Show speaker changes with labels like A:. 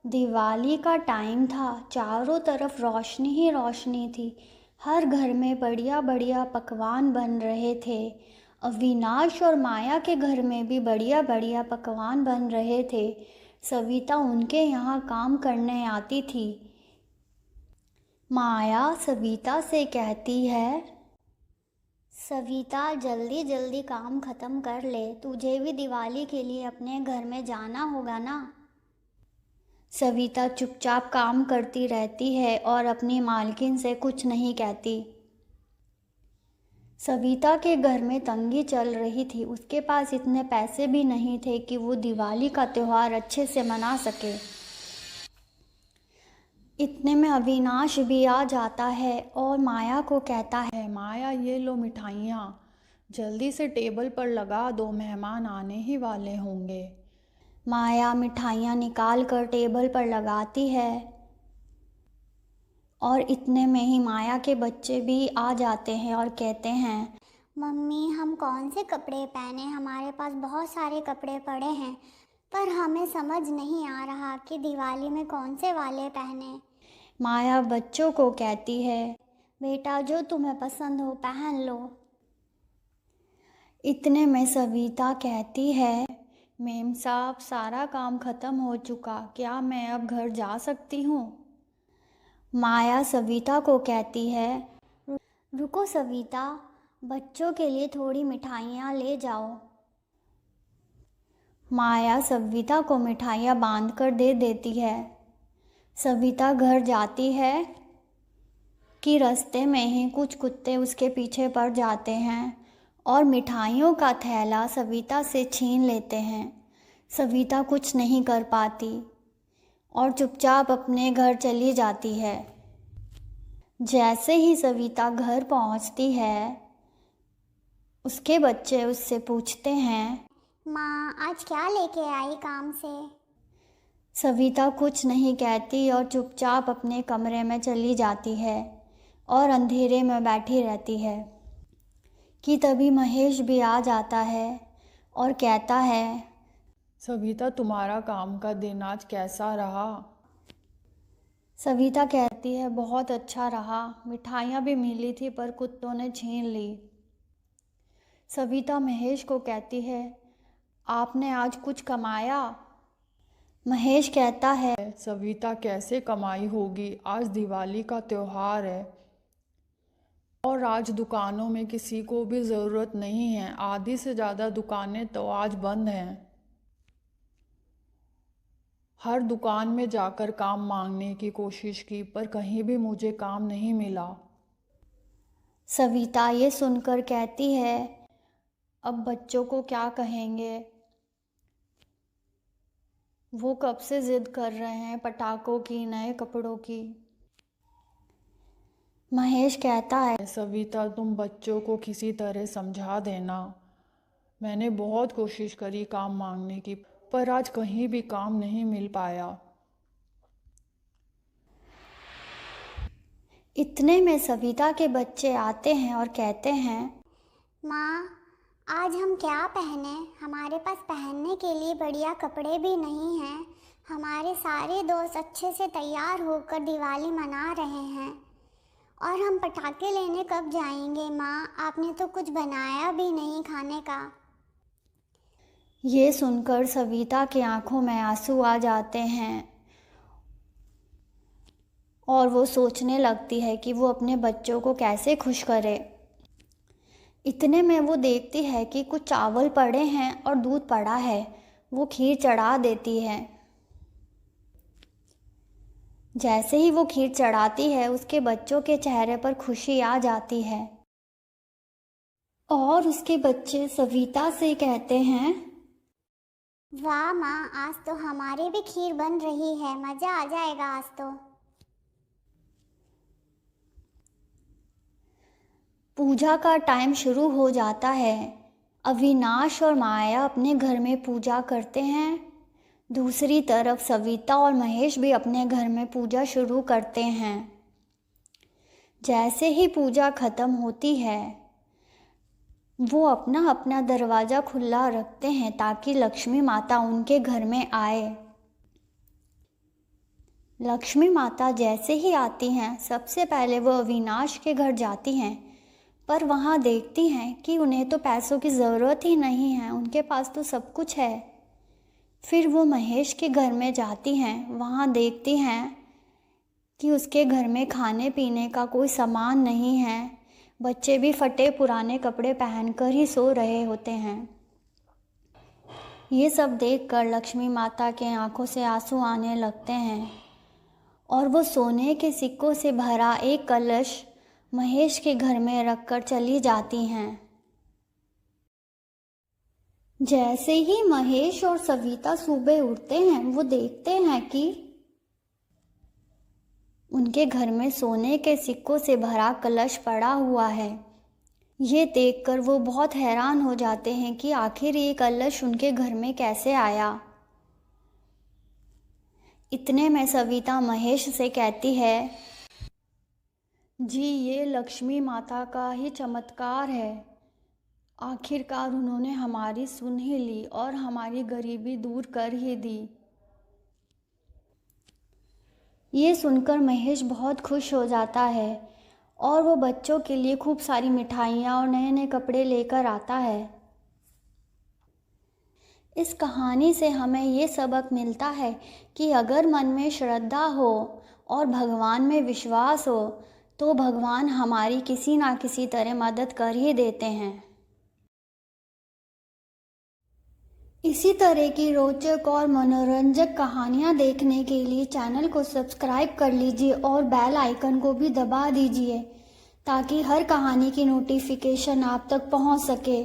A: दिवाली का टाइम था। चारों तरफ रोशनी ही रोशनी थी। हर घर में बढ़िया बढ़िया पकवान बन रहे थे। अविनाश और माया के घर में भी बढ़िया बढ़िया पकवान बन रहे थे। सविता उनके यहाँ काम करने आती थी। माया सविता से कहती है, सविता जल्दी जल्दी काम ख़त्म कर ले, तुझे भी दिवाली के लिए अपने घर में जाना होगा ना। सविता चुपचाप काम करती रहती है और अपनी मालकिन से कुछ नहीं कहती। सविता के घर में तंगी चल रही थी। उसके पास इतने पैसे भी नहीं थे कि वो दिवाली का त्यौहार अच्छे से मना सके। इतने में अविनाश भी आ जाता है और माया को कहता है,
B: माया ये लो मिठाइयाँ, जल्दी से टेबल पर लगा दो, मेहमान आने ही वाले होंगे।
A: माया मिठाइयाँ निकाल कर टेबल पर लगाती है और इतने में ही माया के बच्चे भी आ जाते हैं और कहते हैं,
C: मम्मी हम कौन से कपड़े पहने, हमारे पास बहुत सारे कपड़े पड़े हैं पर हमें समझ नहीं आ रहा कि दिवाली में कौन से वाले पहने।
A: माया बच्चों को कहती है, बेटा जो तुम्हें पसंद हो पहन लो। इतने में सविता कहती है,
B: मेम साहब सारा काम ख़त्म हो चुका, क्या मैं अब घर जा सकती हूँ?
A: माया सविता को कहती है, रुको सविता, बच्चों के लिए थोड़ी मिठाइयाँ ले जाओ। माया सविता को मिठाइयाँ बांध कर दे देती है। सविता घर जाती है कि रास्ते में ही कुछ कुत्ते उसके पीछे पड़ जाते हैं और मिठाइयों का थैला सविता से छीन लेते हैं। सविता कुछ नहीं कर पाती और चुपचाप अपने घर चली जाती है। जैसे ही सविता घर पहुंचती है, उसके बच्चे उससे पूछते हैं,
C: माँ आज क्या लेके आई काम से?
A: सविता कुछ नहीं कहती और चुपचाप अपने कमरे में चली जाती है और अंधेरे में बैठी रहती है कि तभी महेश भी आ जाता है और कहता है,
B: सविता तुम्हारा काम का दिन आज कैसा रहा?
A: सविता कहती है, बहुत अच्छा रहा, मिठाइयाँ भी मिली थी पर कुत्तों ने छीन ली। सविता महेश को कहती है, आपने आज कुछ कमाया? महेश कहता है,
B: सविता कैसे कमाई होगी, आज दिवाली का त्यौहार है और आज दुकानों में किसी को भी ज़रूरत नहीं है, आधी से ज़्यादा दुकानें तो आज बंद हैं। हर दुकान में जाकर काम मांगने की कोशिश की पर कहीं भी मुझे काम नहीं मिला।
A: सविता ये सुनकर कहती है, अब बच्चों को क्या कहेंगे, वो कब से ज़िद कर रहे हैं पटाखों की, नए कपड़ों की। महेश कहता है,
B: सविता तुम बच्चों को किसी तरह समझा देना, मैंने बहुत कोशिश करी काम मांगने की पर आज कहीं भी काम नहीं मिल पाया।
A: इतने में सविता के बच्चे आते हैं और कहते हैं,
C: माँ आज हम क्या पहने, हमारे पास पहनने के लिए बढ़िया कपड़े भी नहीं हैं। हमारे सारे दोस्त अच्छे से तैयार होकर दिवाली मना रहे हैं और हम पटाखे लेने कब जाएंगे माँ, आपने तो कुछ बनाया भी नहीं खाने का।
A: ये सुनकर सविता की आंखों में आंसू आ जाते हैं और वो सोचने लगती है कि वो अपने बच्चों को कैसे खुश करे। इतने में वो देखती है कि कुछ चावल पड़े हैं और दूध पड़ा है। वो खीर चढ़ा देती है। जैसे ही वो खीर चढ़ाती है, उसके बच्चों के चेहरे पर खुशी आ जाती है और उसके बच्चे सविता से कहते हैं,
C: वाह माँ, आज तो हमारी भी खीर बन रही है, मज़ा आ जाएगा आज तो।
A: पूजा का टाइम शुरू हो जाता है। अविनाश और माया अपने घर में पूजा करते हैं। दूसरी तरफ सविता और महेश भी अपने घर में पूजा शुरू करते हैं। जैसे ही पूजा खत्म होती है, वो अपना अपना दरवाज़ा खुला रखते हैं ताकि लक्ष्मी माता उनके घर में आए। लक्ष्मी माता जैसे ही आती हैं सबसे पहले वो अविनाश के घर जाती हैं, पर वहाँ देखती हैं कि उन्हें तो पैसों की ज़रूरत ही नहीं है, उनके पास तो सब कुछ है। फिर वो महेश के घर में जाती हैं, वहाँ देखती हैं कि उसके घर में खाने पीने का कोई सामान नहीं है, बच्चे भी फटे पुराने कपड़े पहनकर ही सो रहे होते हैं। ये सब देखकर लक्ष्मी माता के आंखों से आंसू आने लगते हैं और वो सोने के सिक्कों से भरा एक कलश महेश के घर में रखकर चली जाती हैं। जैसे ही महेश और सविता सुबह उठते हैं, वो देखते हैं कि उनके घर में सोने के सिक्कों से भरा कलश पड़ा हुआ है। ये देखकर वो बहुत हैरान हो जाते हैं कि आखिर ये कलश उनके घर में कैसे आया। इतने में सविता महेश से कहती है, जी ये लक्ष्मी माता का ही चमत्कार है, आखिरकार उन्होंने हमारी सुन ही ली और हमारी गरीबी दूर कर ही दी। ये सुनकर महेश बहुत खुश हो जाता है और वो बच्चों के लिए खूब सारी मिठाइयाँ और नए नए कपड़े लेकर आता है। इस कहानी से हमें ये सबक मिलता है कि अगर मन में श्रद्धा हो और भगवान में विश्वास हो तो भगवान हमारी किसी ना किसी तरह मदद कर ही देते हैं। इसी तरह की रोचक और मनोरंजक कहानियाँ देखने के लिए चैनल को सब्सक्राइब कर लीजिए और बेल आइकन को भी दबा दीजिए ताकि हर कहानी की नोटिफिकेशन आप तक पहुँच सके।